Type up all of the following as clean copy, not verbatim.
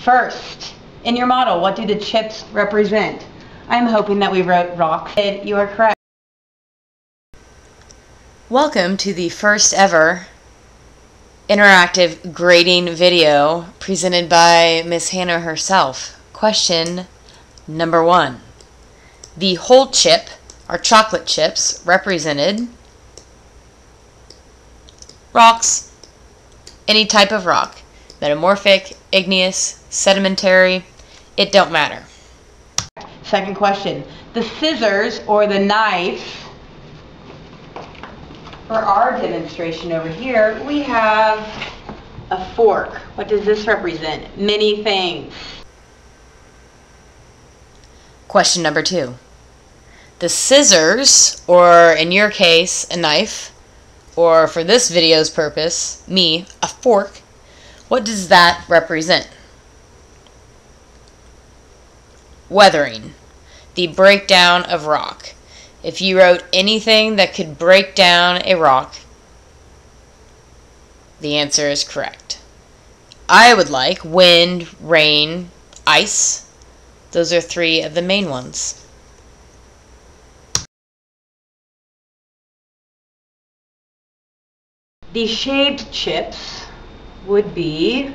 First, in your model, what do the chips represent? I'm hoping that we wrote rock. You are correct. Welcome to the first ever interactive grading video presented by Miss Hannah herself. Question number 1. The whole chip, or chocolate chips, represented rocks. Any type of rock. Metamorphic, igneous, sedimentary, it don't matter. Second question. The scissors or the knife, for our demonstration over here, we have a fork. What does this represent? Many things. Question number 2. The scissors, or in your case, a knife, or for this video's purpose, me, a fork, what does that represent? Weathering, the breakdown of rock. If you wrote anything that could break down a rock, the answer is correct. I would like wind, rain, ice. Those are 3 of the main ones. The shaped chips would be...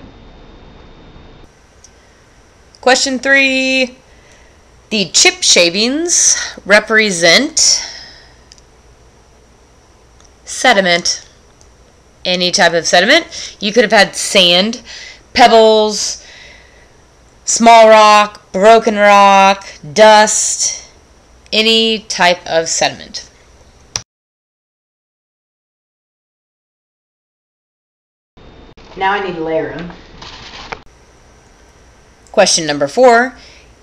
Question 3. The chip shavings represent sediment. Any type of sediment. You could have had sand, pebbles, small rock, broken rock, dust, any type of sediment. Now I need to layer them. Question number 4.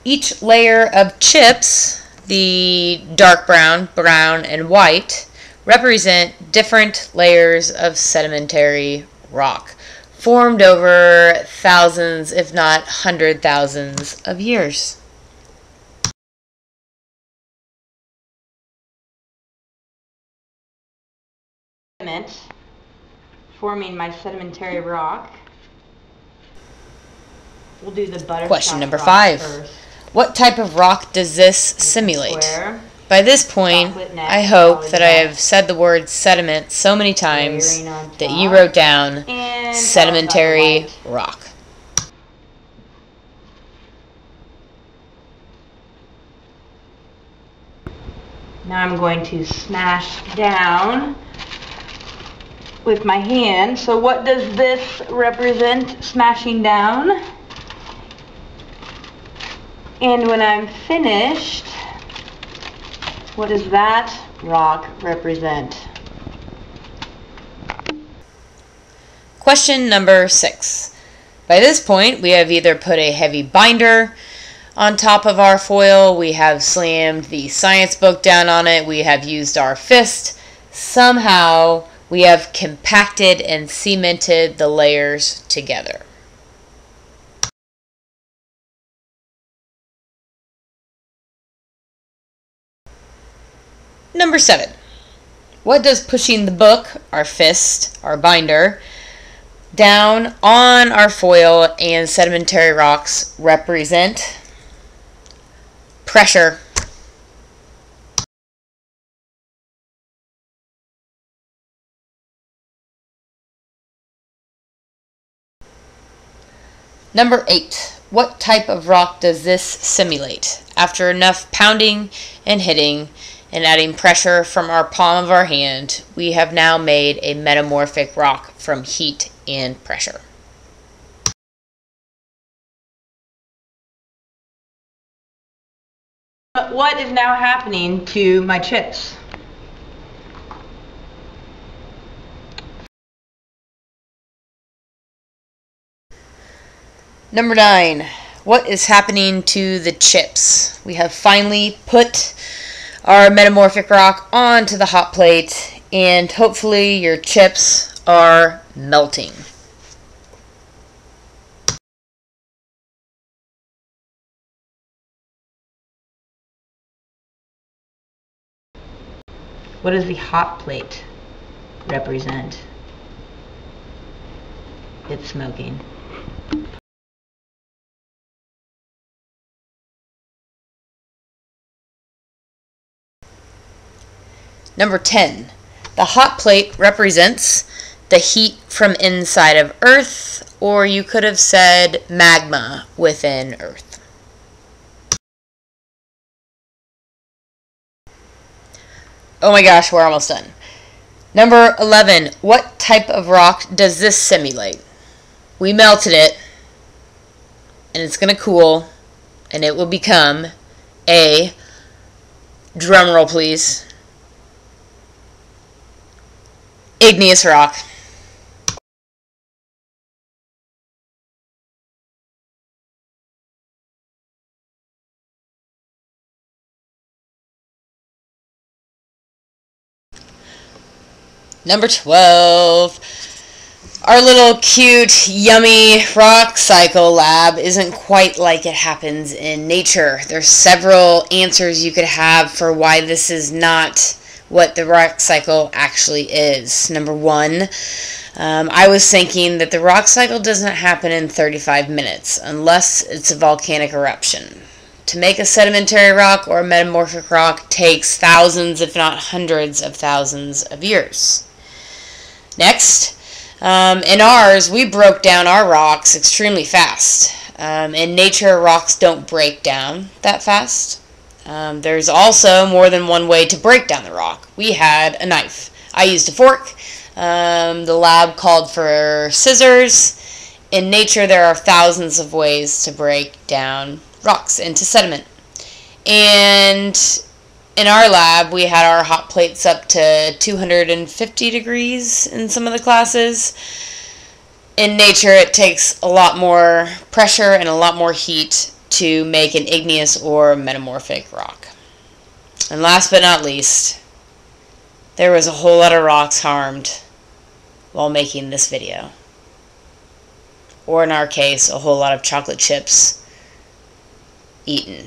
Each layer of chips, the dark brown, brown, and white, represent different layers of sedimentary rock, formed over thousands, if not 100,000s of years. Forming my sedimentary rock. We'll do the butterscotch. Question number 5. First. What type of rock does this simulate? Square. By this point, I hope that I have said the word sediment so many times that you wrote down sedimentary rock. Now I'm going to smash down with my hand. So what does this represent, smashing down? And when I'm finished, what does that rock represent? Question number 6. By this point, we have either put a heavy binder on top of our foil, we have slammed the science book down on it, we have used our fist. Somehow, we have compacted and cemented the layers together. Number 7. What does pushing the book, our fist, our binder, down on our foil and sedimentary rocks represent? Pressure. Number 8. What type of rock does this simulate? After enough pounding and hitting and adding pressure from our palm of our hand, we have now made a metamorphic rock from heat and pressure. What is now happening to my chips? Number 9. What is happening to the chips? We have finally put our metamorphic rock onto the hot plate, and hopefully your chips are melting. What does the hot plate represent? It's smoking. Number 10. The hot plate represents the heat from inside of Earth, or you could have said magma within Earth. Oh my gosh, we're almost done. Number 11. What type of rock does this simulate? We melted it, and it's going to cool, and it will become a, drum roll please, igneous rock. Number 12. Our little cute, yummy rock cycle lab isn't quite like it happens in nature. There's several answers you could have for why this is not what the rock cycle actually is. Number 1, I was thinking that the rock cycle doesn't happen in 35 minutes unless it's a volcanic eruption. To make a sedimentary rock or a metamorphic rock takes thousands, if not hundreds of thousands of years. Next, in ours, we broke down our rocks extremely fast. In nature, rocks don't break down that fast. There's also more than one way to break down the rock. We had a knife. I used a fork. The lab called for scissors. In nature, there are thousands of ways to break down rocks into sediment. And in our lab, we had our hot plates up to 250 degrees in some of the classes. In nature, it takes a lot more pressure and a lot more heat to make an igneous or metamorphic rock. And last but not least, there was a whole lot of rocks harmed while making this video. Or in our case, a whole lot of chocolate chips eaten.